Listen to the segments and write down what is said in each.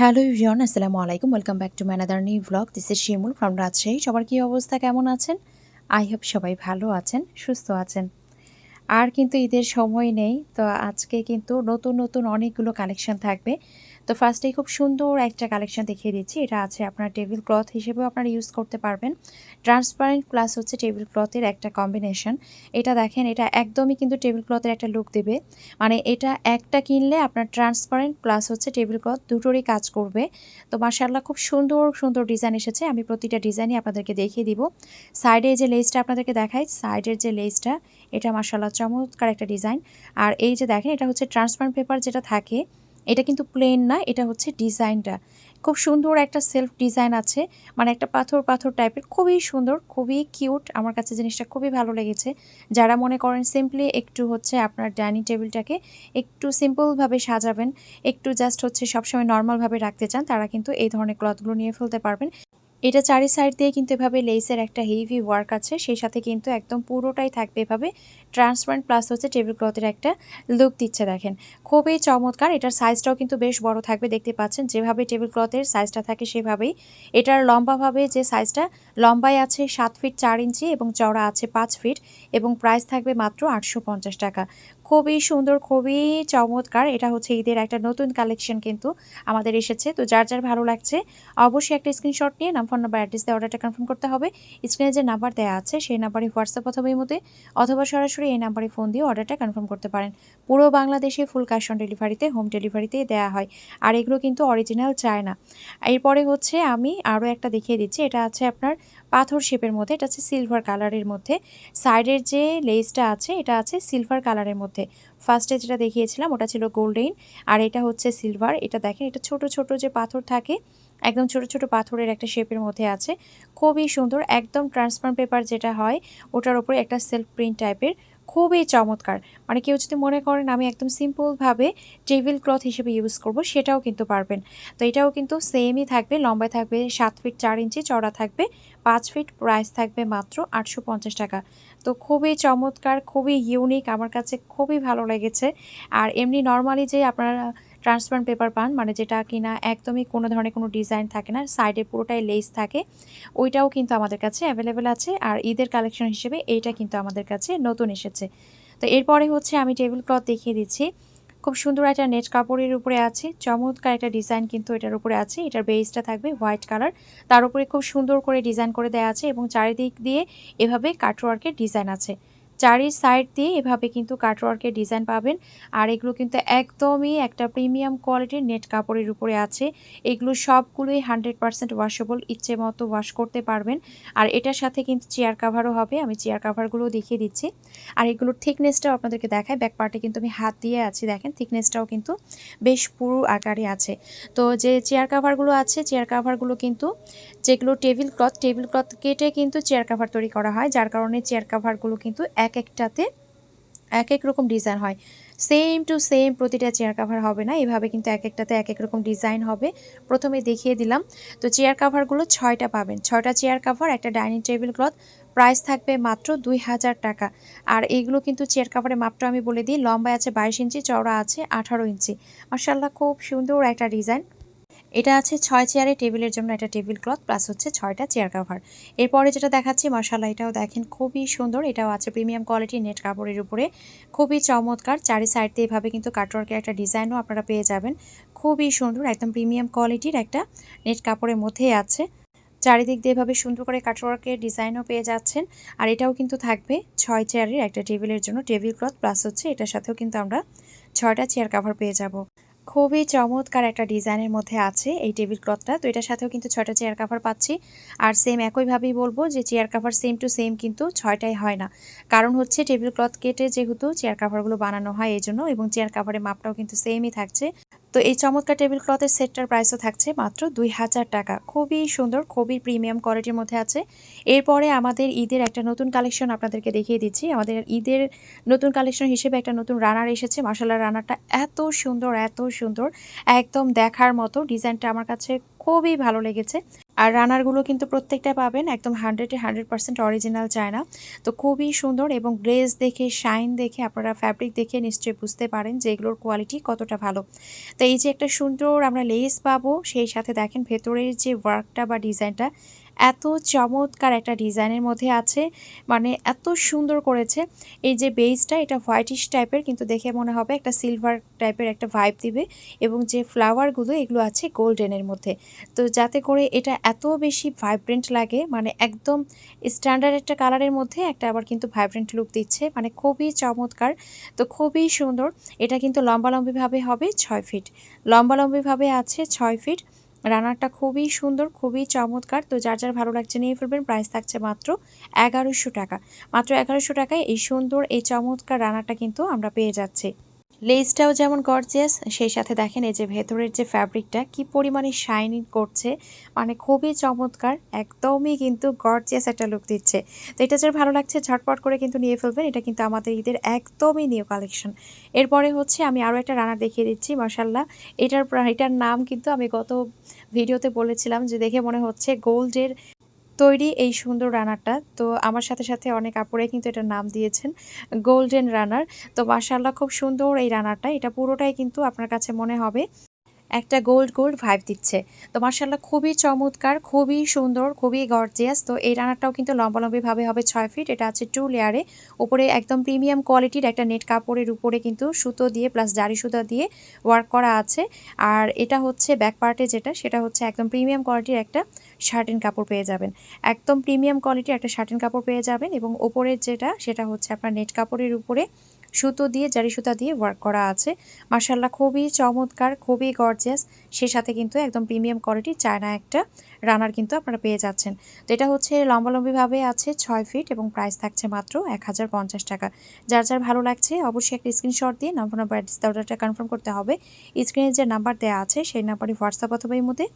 Hello everyone, আসসালামু আলাইকুম। Welcome back to my another new vlog. This is Shimul from Rajshahi. সবার কী অবস্থা, কেমন আছেন? আই হোপ সবাই ভালো আছেন, সুস্থ আছেন। আর কিন্তু ঈদের সময় নেই, তো আজকে কিন্তু নতুন নতুন অনেকগুলো কালেকশন থাকবে। তো ফার্স্টেই খুব সুন্দর একটা কালেকশন দেখিয়ে দিচ্ছি। এটা আছে আপনার টেবিল ক্লথ হিসেবেও আপনারা ইউজ করতে পারবেন। ট্রান্সপারেন্ট প্লাস হচ্ছে টেবিল ক্লথের একটা কম্বিনেশন। এটা দেখেন, এটা একদমই কিন্তু টেবিল ক্লথের একটা লুক দেবে। মানে এটা একটা কিনলে আপনার ট্রান্সপারেন্ট প্লাস হচ্ছে টেবিল ক্লথ দুটোরই কাজ করবে। তো মাশাআল্লাহ খুব সুন্দর সুন্দর ডিজাইন এসেছে। আমি প্রতিটা ডিজাইনই আপনাদেরকে দেখিয়ে দিব। সাইডে যে লেসটা আপনাদেরকে দেখাই, সাইডের যে লেসটা, এটা মাশাআল্লাহ চমৎকার একটা ডিজাইন। আর এই যে দেখেন, এটা হচ্ছে ট্রান্সপারেন্ট পেপার যেটা থাকে, এটা কিন্তু প্লেন না, এটা হচ্ছে ডিজাইনটা খুব সুন্দর একটা সেলফ ডিজাইন আছে। মানে একটা পাথর পাথর টাইপের, খুবই সুন্দর, খুবই কিউট। আমার কাছে জিনিসটা খুবই ভালো লেগেছে। যারা মনে করেন সিম্পলি একটু হচ্ছে আপনার ডাইনিং টেবিলটাকে একটু সিম্পলভাবে সাজাবেন, একটু জাস্ট হচ্ছে সবসময় নর্মালভাবে রাখতে চান, তারা কিন্তু এই ধরনের ক্লথগুলো নিয়ে ফেলতে পারবেন। এটা চারি সাইড দিয়ে কিন্তু এভাবে লেসের একটা হেভি ওয়ার্ক আছে, সেই সাথে কিন্তু একদম পুরোটাই থাকবে এভাবে ট্রান্সপারেন্ট প্লাস হচ্ছে টেবিল ক্লথের একটা লুক দিচ্ছে। দেখেন খুবই চমৎকার। এটার সাইজটাও কিন্তু বেশ বড় থাকবে, দেখতে পাচ্ছেন যেভাবে টেবিল ক্লথের সাইজটা থাকে সেভাবেই এটার লম্বাভাবে যে সাইজটা, লম্বায় আছে 7 ফিট 4 ইঞ্চি এবং চওড়া আছে 5 ফিট এবং প্রাইস থাকবে মাত্র 850 টাকা। খুবই সুন্দর, খুবই চমৎকার। এটা হচ্ছে ঈদের একটা নতুন কালেকশন কিন্তু আমাদের এসেছে। তো যার যার ভালো লাগছে অবশ্যই একটা স্ক্রিনশট নিয়ে নাম, ফোন নাম্বার, অ্যাড্রেস দিয়ে অর্ডারটা কনফার্ম করতে হবে। স্ক্রিনে যে নাম্বার দেওয়া আছে সেই নাম্বারে হোয়াটসঅ্যাপ অথবা ইমোতে অথবা সরাসরি এই নাম্বারে ফোন দিয়ে অর্ডারটা কনফার্ম করতে পারেন। পুরো বাংলাদেশে ফুল ক্যাশ অন ডেলিভারিতে, হোম ডেলিভারিতেই দেওয়া হয়। আর এগুলো কিন্তু অরিজিনাল চায় না। এরপরে হচ্ছে আমি আরও একটা দেখিয়ে দিচ্ছি। এটা আছে আপনার পাথর শেপের মধ্যে, এটা আছে সিলভার কালারের মধ্যে। সাইডের যে লেসটা আছে এটা আছে সিলভার কালারের মধ্যে। ফার্স্টে যেটা দেখিয়েছিলাম ওটা ছিল গোল্ডেন, আর এটা হচ্ছে সিলভার। এটা দেখেন, এটা ছোট ছোট যে পাথর থাকে, একদম ছোট ছোট পাথরের একটা শেপের মধ্যে আছে। খুবই সুন্দর, একদম ট্রান্সপারেন্ট পেপার যেটা হয় ওটার উপরে একটা সেলফ প্রিন্ট টাইপের, খুবই চমৎকার। মানে কেউ যদি মনে করেন আমি একদম সিম্পলভাবে টেবিল ক্লথ হিসেবে ইউজ করব, সেটাও কিন্তু পারবেন। তো এটাও কিন্তু সেমই থাকবে, লম্বায় থাকবে 7 ফিট 4 ইঞ্চি, চওড়া থাকবে 5 ফিট, প্রাইস থাকবে মাত্র 850 টাকা। তো খুবই চমৎকার, খুবই ইউনিক, আমার কাছে খুবই ভালো লেগেছে। আর এমনি নর্মালি যে আপনারা ট্রান্সপারেন্ট পেপার পান, মানে যেটা কিনা একদমই কোনো ধরনের কোনো ডিজাইন থাকে না, সাইডে পুরোটাই লেস থাকে, ওইটাও কিন্তু আমাদের কাছে অ্যাভেলেবেল আছে। আর ঈদের কালেকশন হিসেবে এইটা কিন্তু আমাদের কাছে নতুন এসেছে। তো এরপরে হচ্ছে আমি টেবিল ক্লথ দেখিয়ে দিচ্ছি। খুব সুন্দর একটা নেট কাপড়ের উপরে আছে, চমৎকার একটা ডিজাইন কিন্তু এটার উপরে আছে। এটার বেসটা থাকবে হোয়াইট কালার, তার উপরে খুব সুন্দর করে ডিজাইন করে দেওয়া আছে এবং চারিদিক দিয়ে এভাবে কাটওয়ার্কের ডিজাইন আছে। চারি সাইড দিয়ে এভাবে কিন্তু কাটওয়ার্কের ডিজাইন পাবেন। আর এগুলো কিন্তু একদমই একটা প্রিমিয়াম কোয়ালিটির নেট কাপড়ের উপরে আছে। এগুলো সবগুলোই 100% ওয়াশেবল, ইচ্ছে মতো ওয়াশ করতে পারবেন। আর এটার সাথে কিন্তু চেয়ার কাভারও হবে, আমি চেয়ার কাভারগুলোও দেখিয়ে দিচ্ছি। আর এগুলোর থিকনেসটাও আপনাদেরকে দেখায়, ব্যাক পার্টে কিন্তু আমি হাত দিয়ে আছি, দেখেন থিকনেসটাও কিন্তু বেশ পুরো আকারে আছে। তো যে চেয়ার কাভারগুলো আছে, চেয়ার কাভারগুলো কিন্তু যেগুলো টেবিল ক্লথ কেটে কিন্তু চেয়ার কাভার তৈরি করা হয়, যার কারণে চেয়ার কাভারগুলো কিন্তু এক একটাতে এক এক রকম ডিজাইন হয়। সেম টু সেম প্রতিটা চেয়ার কাভার হবে না, এভাবে কিন্তু এক একটাতে এক এক রকম ডিজাইন হবে। প্রথমে দেখিয়ে দিলাম। তো চেয়ার কাভারগুলো 6টা পাবেন, 6টা চেয়ার কাভার, একটা ডাইনিং টেবিল ক্লথ, প্রাইস থাকবে মাত্র 2000 টাকা। আর এইগুলো কিন্তু চেয়ার কাভারের মাপটা আমি বলে দিই, লম্বায় আছে 22 ইঞ্চি, চওড়া আছে 18 ইঞ্চি। মাশাআল্লাহ খুব সুন্দর একটা ডিজাইন। এটা আছে 6 চেয়ারের টেবিলের জন্য একটা টেবিল ক্লথ প্লাস হচ্ছে 6টা চেয়ার কাভার। এরপরে যেটা দেখাচ্ছি, মাশাআল্লাহ এটাও দেখেন খুবই সুন্দর। এটাও আছে প্রিমিয়াম কোয়ালিটির নেট কাপড়ের উপরে, খুবই চমৎকার। চারি সাইড দিয়ে এভাবে কিন্তু কাটওয়ার্কের একটা ডিজাইনও আপনারা পেয়ে যাবেন। খুবই সুন্দর, একদম প্রিমিয়াম কোয়ালিটির একটা নেট কাপড়ের মধ্যেই আছে। চারিদিক দিয়ে এভাবে সুন্দর করে কাটওয়ার্কের ডিজাইনও পেয়ে যাচ্ছেন। আর এটাও কিন্তু থাকবে 6 চেয়ারের একটা টেবিলের জন্য টেবিল ক্লথ প্লাস হচ্ছে এটার সাথেও কিন্তু আমরা 6টা চেয়ার কাভার পেয়ে যাব। খুবই চমৎকার একটা ডিজাইনের মধ্যে আছে এই টেবিল ক্লথটা। তো এটার সাথেও কিন্তু 6টা চেয়ার কাভার পাচ্ছি। আর সেম একইভাবেই বলবো যে chair cover same to same কিন্তু 6টাই হয় না, কারণ হচ্ছে টেবিল ক্লথ কেটে যেহেতু চেয়ার কাভারগুলো বানানো হয় এই জন্য, এবং চেয়ার কাভারের মাপটাও কিন্তু সেমই থাকছে। তো এই চমৎকার টেবিল ক্লথের সেটটার প্রাইসও থাকছে মাত্র 2000 টাকা। খুবই সুন্দর, খুবই প্রিমিয়াম কোয়ালিটির মধ্যে আছে। এরপরে আমাদের ঈদের একটা নতুন কালেকশন আপনাদেরকে দেখিয়ে দিচ্ছি। আমাদের ঈদের নতুন কালেকশন হিসেবে একটা নতুন রানার এসেছে। মাশাআল্লাহ রানারটা এত সুন্দর, এত সুন্দর, একদম দেখার মতো। ডিজাইনটা আমার কাছে খুবই ভালো লেগেছে। আর রানারগুলো কিন্তু প্রত্যেকটা পাবেন একদম 100% অরিজিনাল চায়না। তো খুবই সুন্দর এবং গ্লেজ দেখে, শাইন দেখে, আপনারা ফ্যাব্রিক দেখে নিশ্চয়ই বুঝতে পারেন যে এগুলোর কোয়ালিটি কতটা ভালো। তো এই যে একটা সুন্দর আমরা লেস পাবো, সেই সাথে দেখেন ভেতরের যে ওয়ার্কটা বা ডিজাইনটা এত চমৎকার একটা ডিজাইনের মধ্যে আছে, মানে এত সুন্দর করেছে। এই যে বেসটা এটা হোয়াইটিশ টাইপের, কিন্তু দেখে মনে হবে একটা সিলভার টাইপের একটা ভাইব দিবে, এবং যে ফ্লাওয়ারগুলো এগুলো আছে গোল্ডেনের মধ্যে। তো যাতে করে এটা এত বেশি ভাইব্রেন্ট লাগে, মানে একদম স্ট্যান্ডার্ড একটা কালারের মধ্যে একটা আবার কিন্তু ভাইব্রেন্ট লুক দিচ্ছে, মানে খুবই চমৎকার। তো খুবই সুন্দর। এটা কিন্তু লম্বালম্বিভাবে হবে 6 ফিট, লম্বালম্বিভাবে আছে 6 ফিট। রানারটা খুবই সুন্দর, খুবই চমৎকার। তো যার যার ভালো লাগছে নিয়ে ফেলবেন। প্রাইস থাকছে মাত্র 1100 টাকা। মাত্র 1100 টাকায় এই সুন্দর এই চমৎকার রানারটা কিন্তু আমরা পেয়ে যাচ্ছি। লেসটাও যেমন গর্জিয়াস, সেই সাথে দেখেন এই যে ভেতরের যে ফ্যাব্রিকটা কি পরিমাণে শাইনিং করছে, মানে খুবই চমৎকার, একদমই কিন্তু গর্জিয়াস একটা লুক দিচ্ছে। তো এটা যার ভালো লাগছে ঝটপট করে কিন্তু নিয়ে ফেলবেন। এটা কিন্তু আমাদের ঈদের একদমই নিউ কালেকশন। এরপরে হচ্ছে আমি আরও একটা রানার দেখিয়ে দিচ্ছি। মাশাল্লাহ, এটার নাম কিন্তু আমি গত ভিডিওতে বলেছিলাম যে দেখে মনে হচ্ছে গোল্ডের তৈরি এই সুন্দর রানারটা। তো আমার সাথে সাথে অনেক আপুরাই কিন্তু এটার নাম দিয়েছেন গোল্ডেন রানার। তো মাশাআল্লাহ খুব সুন্দর এই রানারটা। এটা পুরোটাই কিন্তু আপনার কাছে মনে হবে একটা গোল্ড ভাইব দিচ্ছে। তো মাশাআল্লাহ খুবই চমৎকার, খুবই সুন্দর, খুবই গর্জিয়াস। তো এই রানারটাও কিন্তু লম্বালম্বিভাবে হবে 6 ফিট। এটা আছে 2 লেয়ারে। উপরে একদম প্রিমিয়াম কোয়ালিটির একটা নেট কাপড়ের উপরে কিন্তু সুতো দিয়ে প্লাস জারি সুতা দিয়ে ওয়ার্ক করা আছে। আর এটা হচ্ছে ব্যাক পার্টে যেটা, সেটা হচ্ছে একদম প্রিমিয়াম কোয়ালিটির একটা শার্টিন কাপড় পেয়ে যাবেন। একদম প্রিমিয়াম কোয়ালিটির একটা শার্টিন কাপড় পেয়ে যাবেন, এবং ওপরের যেটা সেটা হচ্ছে আপনার নেট কাপড়ের উপরে সুতো দিয়ে জারি সুতা দিয়ে ওয়ার্ক করা আছে। মাশাআল্লাহ খুবই চমৎকার, খুবই গর্জিয়াস। সে সাথে কিন্তু একদম প্রিমিয়াম কোয়ালিটি চায়না একটা রানার কিন্তু আপনারা পেয়ে যাচ্ছেন। তো এটা হচ্ছে লম্বালম্বিভাবে আছে 6 ফিট এবং প্রাইস থাকছে মাত্র 1050 টাকা। যার যার ভালো লাগছে অবশ্যই একটা স্ক্রিনশট দিয়ে নাম্বার অ্যাড্রেস অর্ডারটা কনফার্ম করতে হবে। স্ক্রিনে যে নাম্বার দেওয়া আছে সেই নাম্বারে হোয়াটসঅ্যাপ অথবা ইমোতে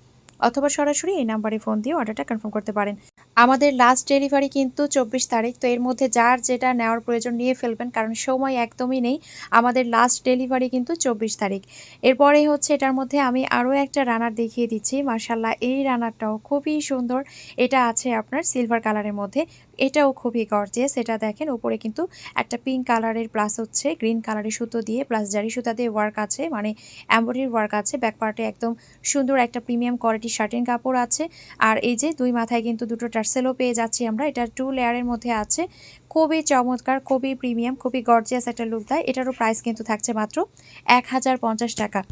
অথবা সরাসরি এই নাম্বারে ফোন দিয়ে অর্ডারটা কনফার্ম করতে পারেন। আমাদের লাস্ট ডেলিভারি কিন্তু 24 তারিখ। তো এর মধ্যে যার যেটা নেওয়ার প্রয়োজন নিয়ে ফেলবেন, কারণ সময় একদমই নেই। আমাদের লাস্ট ডেলিভারি কিন্তু 24 তারিখ। এরপরেই হচ্ছে এটার মধ্যে আমি আরও একটা রানার দেখিয়ে দিচ্ছি। মাশাআল্লাহ এই রানারটাও খুবই সুন্দর। এটা আছে আপনার সিলভার কালারের মধ্যে। এটাও খুবই গর্জিয়াস। এটা দেখেন উপরে কিন্তু একটা পিঙ্ক কালারের প্লাস হচ্ছে গ্রিন কালারের সুতো দিয়ে প্লাস জারি সুতা দিয়ে ওয়ার্ক আছে, মানে এমব্রয়ডারি ওয়ার্ক আছে। ব্যাক পার্টে একদম সুন্দর একটা প্রিমিয়াম কোয়ালিটির শার্টিন কাপড় আছে। আর এই যে দুই মাথায় কিন্তু দুটো টার্সেলও পেয়ে যাচ্ছি আমরা। এটা 2 লেয়ারের মধ্যে আছে। খুবই চমৎকার, খুবই প্রিমিয়াম, খুবই গর্জিয়াস একটা লুক দেয়। এটারও প্রাইস কিন্তু থাকছে মাত্র 1050 টাকা।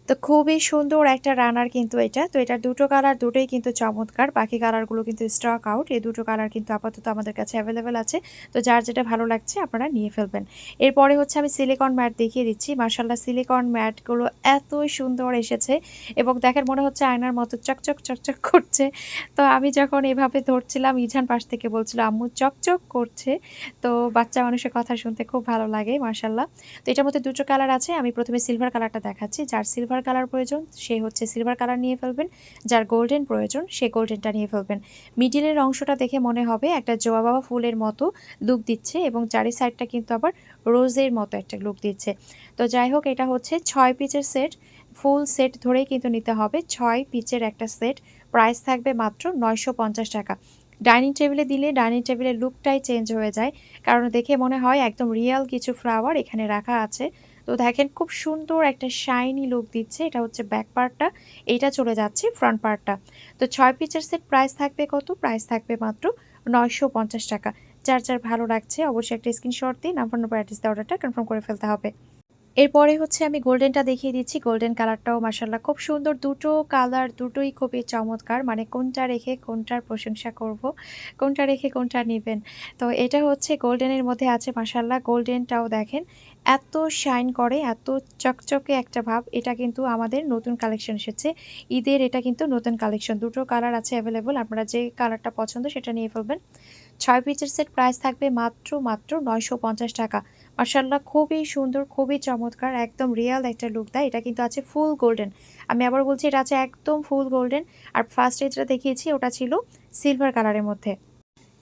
তো খুবই সুন্দর একটা রানার কিন্তু এটা। তো এটার দুটো কালার দুটোই কিন্তু চমৎকার। বাকি কালারগুলো কিন্তু স্টক আউট। এই দুটো কালার কিন্তু আপাতত আমাদের কাছে অ্যাভেলেবেল আছে। তো যার যেটা ভালো লাগছে আপনারা নিয়ে ফেলবেন। এরপরে হচ্ছে আমি সিলিকন ম্যাট দেখিয়ে দিচ্ছি। মাশাআল্লাহ সিলিকন ম্যাটগুলো এত সুন্দর এসেছে এবং দেখেন মনে হচ্ছে আয়নার মতো চকচক করছে। তো আমি যখন এভাবে ধরছিলাম, ইজান পাশ থেকে বলছিল আম্মু চকচক করছে। তো বাচ্চা মানুষের কথা শুনতে খুব ভালো লাগে মাশাআল্লাহ। তো এটার মধ্যে দুটো কালার আছে। আমি প্রথমে সিলভার কালারটা দেখাচ্ছি। যার সিলভার কালার প্রয়োজন সে হচ্ছে সিলভার কালার নিয়ে ফেলবেন। যার গোল্ডেন প্রয়োজন সে গোল্ডেনটা নিয়ে ফেলবেন। মিডিলের অংশটা দেখে মনে হবে একটা জবা বাবা ফুলের মতো লুক দিচ্ছে, এবং চারি সাইডটা কিন্তু আবার রোজের মতো একটা লুক দিচ্ছে। তো যাই হোক, এটা হচ্ছে 6 পিচের সেট। ফুল সেট ধরেই কিন্তু নিতে হবে। 6 পিচের একটা সেট। প্রাইস থাকবে মাত্র 950 টাকা। ডাইনিং টেবিলে দিলে ডাইনিং টেবিলের লুকটাই চেঞ্জ হয়ে যায়, কারণ দেখে মনে হয় একদম রিয়েল কিছু ফ্লাওয়ার এখানে রাখা আছে। তো দেখেন খুব সুন্দর একটা শাইনি লুক দিচ্ছে। এটা হচ্ছে ব্যাক পার্টটা, এইটা চলে যাচ্ছে ফ্রন্ট পার্টটা। তো 6 পিচের সেট প্রাইস থাকবে কত? প্রাইস থাকবে মাত্র 950 টাকা। যার যার ভালো লাগছে অবশ্যই একটা স্ক্রিনশট দিয়ে নাম্বার অ্যাড্রেস দিয়ে অর্ডারটা কনফার্ম করে ফেলতে হবে। এরপরে হচ্ছে আমি গোল্ডেনটা দেখিয়ে দিচ্ছি। গোল্ডেন কালারটাও মাশাআল্লাহ খুব সুন্দর। দুটো কালার দুটোই খুবই চমৎকার। মানে কোনটা রেখে কোনটার প্রশংসা করব, কোনটা রেখে কোনটা নিবেন। তো এটা হচ্ছে গোল্ডেনের মধ্যে আছে মাশাআল্লাহ। গোল্ডেনটাও দেখেন এত শাইন করে, এত চকচকে একটা ভাব। এটা কিন্তু আমাদের নতুন কালেকশন এসেছে। ঈদের এটা কিন্তু নতুন কালেকশন। দুটো কালার আছে অ্যাভেলেবল। আপনারা যে কালারটা পছন্দ সেটা নিয়ে ফেলবেন। 6 পিচের সেট প্রাইস থাকবে মাত্র 950 টাকা। মাশাআল্লাহ খুবই সুন্দর, খুবই চমৎকার, একদম রিয়াল একটা লুক দেয়। এটা কিন্তু আছে ফুল গোল্ডেন। আমি আবার বলছি এটা আছে একদম ফুল গোল্ডেন। আর ফার্স্ট যেটা দেখিয়েছি ওটা ছিল সিলভার কালারের মধ্যে।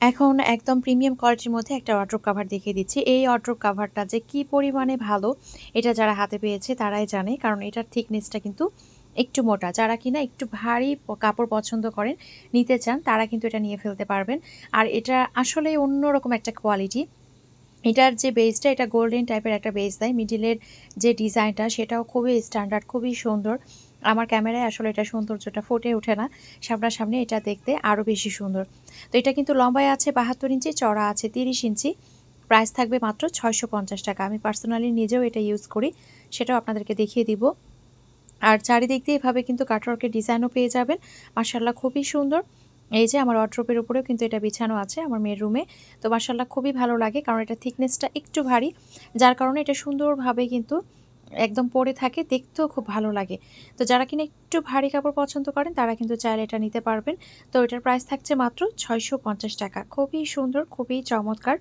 এখন একদম প্রিমিয়াম কোয়ালিটির মধ্যে একটা ওয়ার্ড্রোব কাভার দেখিয়ে দিচ্ছি। এই ওয়ার্ড্রোব কাভারটা যে কি পরিমাণে ভালো, এটা যারা হাতে পেয়েছে তারাই জানে, কারণ এটার থিকনেসটা কিন্তু একটু মোটা, যারা কিনা একটু ভারী কাপড় পছন্দ করেন, নিতে চান, তারা কিন্তু এটা নিয়ে ফেলতে পারবেন। আর এটা আসলেই অন্যরকম একটা কোয়ালিটি। এটার যে বেসটা, এটা গোল্ডেন টাইপের একটা বেস দেয়। মিডিলের যে ডিজাইনটা সেটাও খুবই স্ট্যান্ডার্ড, খুবই সুন্দর। আমার ক্যামেরায় আসলে এটা সৌন্দর্যটা ফুটে ওঠে না, সামনাসামনি এটা দেখতে আরও বেশি সুন্দর। তো এটা কিন্তু লম্বায় আছে 72 ইঞ্চি, চড়া আছে 30 ইঞ্চি। প্রাইস থাকবে মাত্র 650 টাকা। আমি পার্সোনালি নিজেও এটা ইউজ করি, সেটাও আপনাদেরকে দেখিয়ে দিব। আর চারিদিক দিয়ে এভাবে কিন্তু কাটওয়ার্কের ডিজাইনও পেয়ে যাবেন। মাশাআল্লাহ খুবই সুন্দর। এই যে আমার ওয়ার্ড্রোবের উপরেও কিন্তু এটা বিছানো আছে আমার মেয়ের রুমে। তো মাশাআল্লাহ খুবই ভালো লাগে, কারণ এটা থিকনেসটা একটু ভারী, যার কারণে এটা সুন্দরভাবে কিন্তু একদম পরে থাকে, দেখতেও খুব ভালো লাগে। তো যারা কিনা একটু ভারী কাপড় পছন্দ করেন তারা কিন্তু চাইলে এটা নিতে পারবেন। তো এটার প্রাইস থাকছে মাত্র 650 টাকা। খুবই সুন্দর, খুবই চমৎকার।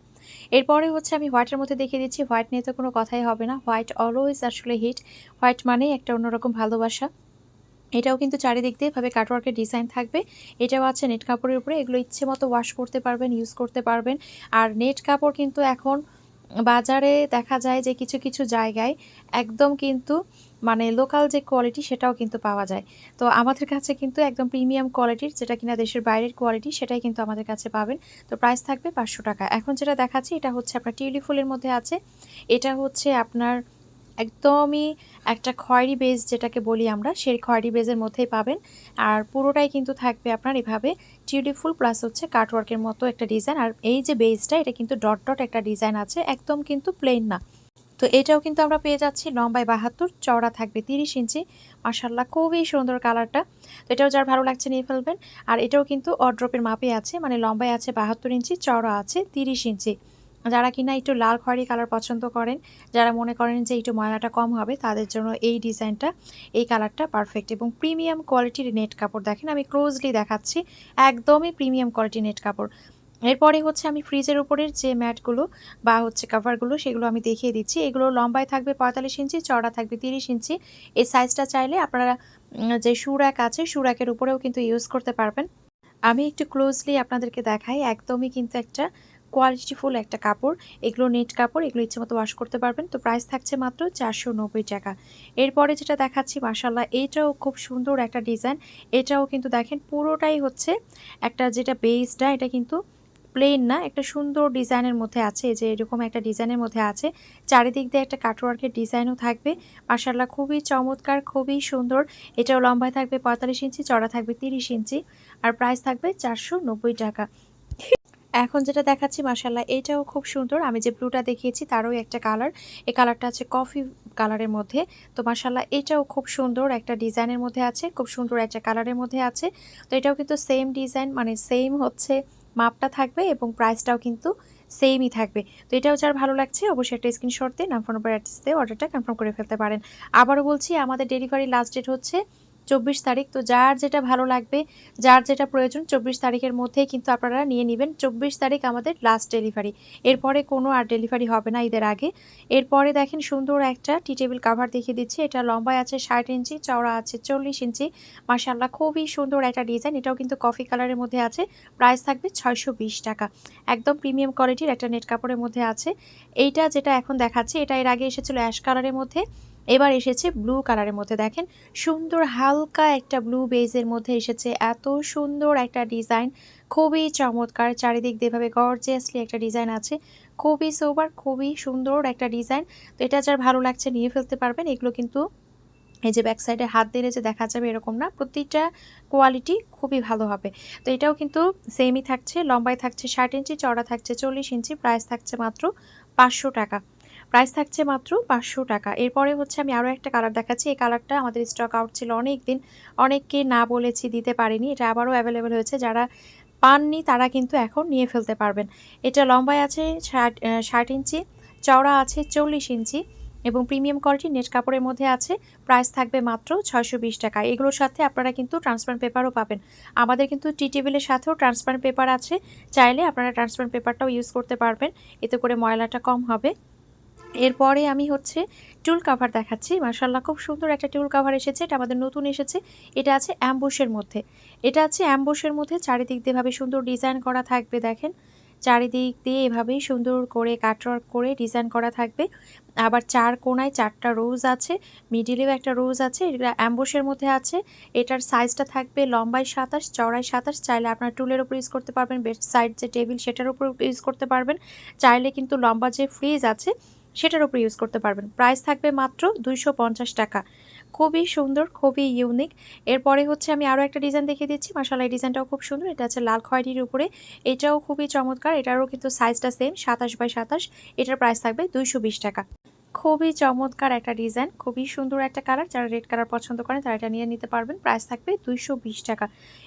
এরপরে হচ্ছে আমি হোয়াইটের মধ্যে দেখিয়ে দিচ্ছি। হোয়াইট নিয়ে তো কোনো কথাই হবে না, হোয়াইট অলওয়েজ আসলে হিট। হোয়াইট মানেই একটা অন্যরকম ভালোবাসা। এটাও কিন্তু চারিদিক দিয়ে এভাবে কাটওয়ার্কের ডিজাইন থাকবে। এটাও আছে নেট কাপড়ের উপরে। এগুলো ইচ্ছে মতো ওয়াশ করতে পারবেন, ইউজ করতে পারবেন। আর নেট কাপড় কিন্তু এখন বাজারে দেখা যায় যে কিছু কিছু জায়গায় একদম কিন্তু মানে লোকাল যে কোয়ালিটি সেটাও কিন্তু পাওয়া যায়। তো আমাদের কাছে কিন্তু একদম প্রিমিয়াম কোয়ালিটির, যেটা কিনা দেশের বাইরের কোয়ালিটি, সেটাই কিন্তু আমাদের কাছে পাবেন। তো প্রাইস থাকবে 500 টাকা। এখন যেটা দেখাচ্ছি এটা হচ্ছে আপনার টিউলিপ ফুলের মধ্যে আছে। এটা হচ্ছে আপনার একদমই একটা খয়েরি বেজ যেটাকে বলি আমরা, সেই খয়েরি বেজের মধ্যেই পাবেন। আর পুরোটাই কিন্তু থাকবে আপনার এভাবে টিউলিপ ফুল প্লাস হচ্ছে কাটওয়ার্কের মতো একটা ডিজাইন। আর এই যে বেজটা, এটা কিন্তু ডট ডট একটা ডিজাইন আছে, একদম কিন্তু প্লেন না। তো এটাও কিন্তু আমরা পেয়ে যাচ্ছি লম্বায় 72, চওড়া থাকবে 30 ইঞ্চি। মাশাআল্লাহ খুবই সুন্দর কালারটা। তো এটাও যার ভালো লাগছে নিয়ে ফেলবেন। আর এটাও কিন্তু ওয়ারড্রোবের মাপে আছে, মানে লম্বায় আছে 72 ইঞ্চি, চওড়া আছে 30 ইঞ্চি। যারা কিনা একটু লাল খয়েরি কালার পছন্দ করেন, যারা মনে করেন যে একটু ময়লাটা কম হবে, তাদের জন্য এই ডিজাইনটা, এই কালারটা পারফেক্ট। এবং প্রিমিয়াম কোয়ালিটির নেট কাপড়, দেখেন আমি ক্লোজলি দেখাচ্ছি, একদমই প্রিমিয়াম কোয়ালিটির নেট কাপড়। এরপরে হচ্ছে আমি ফ্রিজের উপরের যে ম্যাটগুলো বা হচ্ছে কাভারগুলো, সেগুলো আমি দেখিয়ে দিচ্ছি। এগুলো লম্বায় থাকবে 45 ইঞ্চি, চওড়া থাকবে 30 ইঞ্চি। এই সাইজটা চাইলে আপনারা যে শু র‍্যাক আছে, শু র‍্যাকের উপরেও কিন্তু ইউজ করতে পারবেন। আমি একটু ক্লোজলি আপনাদেরকে দেখাই, একদমই কিন্তু একটা কোয়ালিটিফুল একটা কাপড়। এগুলো নেট কাপড়, এগুলো ইচ্ছেমতো ওয়াশ করতে পারবেন। তো প্রাইস থাকছে মাত্র 490 টাকা। এরপরে যেটা দেখাচ্ছি, মাশাআল্লাহ এইটাও খুব সুন্দর একটা ডিজাইন। এটাও কিন্তু দেখেন পুরোটাই হচ্ছে একটা, যেটা বেসটা এটা কিন্তু প্লেন না, একটা সুন্দর ডিজাইনের মধ্যে আছে। এই যে এরকম একটা ডিজাইনের মধ্যে আছে, চারিদিক দিয়ে একটা কাটওয়ার্কের ডিজাইনও থাকবে। মাশাআল্লাহ খুবই চমৎকার, খুবই সুন্দর। এটাও লম্বায় থাকবে 45 ইঞ্চি, চওড়া থাকবে 30 ইঞ্চি। আর প্রাইস থাকবে 490 টাকা। এখন যেটা দেখাচ্ছি, মাশাআল্লাহ এটাও খুব সুন্দর। আমি যে ব্লুটা দেখিয়েছি তারও একটা কালার, এই কালারটা আছে কফি কালারের মধ্যে। তো মাশাআল্লাহ এটাও খুব সুন্দর একটা ডিজাইনের মধ্যে আছে, খুব সুন্দর একটা কালারের মধ্যে আছে। তো এটাও কিন্তু সেম ডিজাইন, মানে সেম হচ্ছে মাপটা থাকবে এবং প্রাইসটাও কিন্তু সেমই থাকবে। তো এটাও যার ভালো লাগছে অবশ্যই একটা স্ক্রিনশট দিয়ে নাম, ফোন নাম্বার, অ্যাড্রেস দিয়ে অর্ডারটা কনফার্ম করে ফেলতে পারেন। আবারও বলছি, আমাদের ডেলিভারি লাস্ট ডেট হচ্ছে 24 তারিখ। তো যার যেটা ভালো লাগবে, যার যেটা প্রয়োজন, 24 তারিখের মধ্যেই কিন্তু আপনারা নিয়ে নেবেন। 24 তারিখ আমাদের লাস্ট ডেলিভারি, এরপরে কোনো আর ডেলিভারি হবে না ঈদের আগে। এরপরে দেখেন সুন্দর একটা টি টেবিল কাভার দেখিয়ে দিচ্ছি। এটা লম্বায় আছে 60 ইঞ্চি, চওড়া আছে 40 ইঞ্চি। মাশাআল্লাহ খুবই সুন্দর একটা ডিজাইন। এটাও কিন্তু কফি কালারের মধ্যে আছে। প্রাইস থাকবে 620 টাকা। একদম প্রিমিয়াম কোয়ালিটির একটা নেট কাপড়ের মধ্যে আছে। এইটা যেটা এখন দেখাচ্ছি, এটা এর আগে এসেছিল অ্যাশ কালারের মধ্যে, এবার এসেছে ব্লু কালারের মধ্যে। দেখেন সুন্দর হালকা একটা ব্লু বেজের মধ্যে এসেছে, এত সুন্দর একটা ডিজাইন, খুবই চমৎকার। চারিদিক দিয়ে এভাবে গর্জিয়াসলি একটা ডিজাইন আছে, খুবই সোবার, খুবই সুন্দর একটা ডিজাইন। তো এটা যার ভালো লাগছে নিয়ে ফেলতে পারবেন। এগুলো কিন্তু এই যে ব্যাক সাইডে হাত দিলে যে দেখা যাবে এরকম না, প্রতিটা কোয়ালিটি খুবই ভালো হবে। তো এটাও কিন্তু সেমই থাকছে, লম্বায় থাকছে 60 ইঞ্চি, চওড়া থাকছে 40 ইঞ্চি। প্রাইস থাকছে মাত্র 500 টাকা। প্রাইস থাকছে মাত্র 500 টাকা। এরপরে হচ্ছে আমি আরও একটা কালার দেখাচ্ছি। এই কালারটা আমাদের স্টক আউট ছিল অনেক দিন, অনেককে না বলেছি দিতে পারিনি। এটা আবারও অ্যাভেলেবেল হয়েছে, যারা পাননি তারা কিন্তু এখন নিয়ে ফেলতে পারবেন। এটা লম্বায় আছে 60 ইঞ্চি, চওড়া আছে 40 ইঞ্চি এবং প্রিমিয়াম কোয়ালিটির নেট কাপড়ের মধ্যে আছে। প্রাইস থাকবে মাত্র 620 টাকা। এগুলোর সাথে আপনারা কিন্তু ট্রান্সপারেন্ট পেপারও পাবেন। আমাদের কিন্তু টি টেবিলের সাথেও ট্রান্সপারেন্ট পেপার আছে, চাইলে আপনারা ট্রান্সপারেন্ট পেপারটাও ইউজ করতে পারবেন, এতে করে ময়লাটা কম হবে। এরপরে আমি হচ্ছে টুল কাভার দেখাচ্ছি। মাশাআল্লাহ খুব সুন্দর একটা টুল কাভার এসেছে, এটা আমাদের নতুন এসেছে। এটা আছে অ্যাম্বুশের মধ্যে, এটা আছে অ্যাম্বুশের মধ্যে, চারিদিক দিয়ে ভাবে সুন্দর ডিজাইন করা থাকবে। দেখেন চারিদিক দিয়ে এভাবেই সুন্দর করে কাটওয়ার্ক করে ডিজাইন করা থাকবে। আবার ৪ কোণায় ৪ টা রোজ আছে, মিডিলেও একটা রোজ আছে। এটা অ্যাম্বুশের মধ্যে আছে। এটার সাইজটা থাকবে লম্বায় ২৭, চওড়ায় ২৭। চাইলে আপনার টুলের উপর ইউজ করতে পারবেন, বেড সাইড যে টেবিল সেটার উপর ইউজ করতে পারবেন। চাইলে কিন্তু লম্বা যে ফ্রিজ আছে সেটার উপর ইউজ করতে পারবেন। প্রাইস থাকবে মাত্র ৳২৫০ খুবই সুন্দর, খুবই ইউনিক। এরপরে হচ্ছে আমি আরও একটা ডিজাইন দেখিয়ে দিচ্ছি। মাশাআল্লাহ এই ডিজাইনটাও খুব সুন্দর। এটা হচ্ছে লাল খয়েরির উপরে। এটাও খুবই চমৎকার। এটারও কিন্তু সাইজটা সেম ২৭/২৭। এটার প্রাইস থাকবে ৳২২০। খুবই চমৎকার একটা ডিজাইন, খুবই সুন্দর একটা কালার। যারা রেড কালার পছন্দ করেন তারা এটা নিয়ে নিতে পারবেন। প্রাইস থাকবে ৳২২০।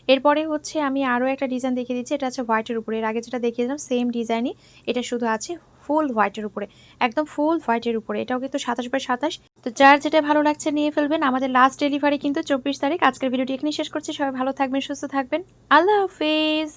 এরপরে হচ্ছে আমি আরও একটা ডিজাইন দেখিয়ে দিচ্ছি। এটা হচ্ছে হোয়াইটের উপরে। এর আগে যেটা দেখিয়েছিলাম সেম ডিজাইনই। এটা শুধু আছে ফুল হোয়াইটের উপরে, একদম ফুল হোয়াইটের উপরে। এটাও কিন্তু ২৭/২৭। তো যার যেটা ভালো লাগছে নিয়ে ফেলবেন। আমাদের লাস্ট ডেলিভারি কিন্তু ২৪ তারিখ। আজকের ভিডিওটি এখানেই শেষ করছি। সবাই ভালো থাকবেন, সুস্থ থাকবেন। আল্লাহ হাফেজ।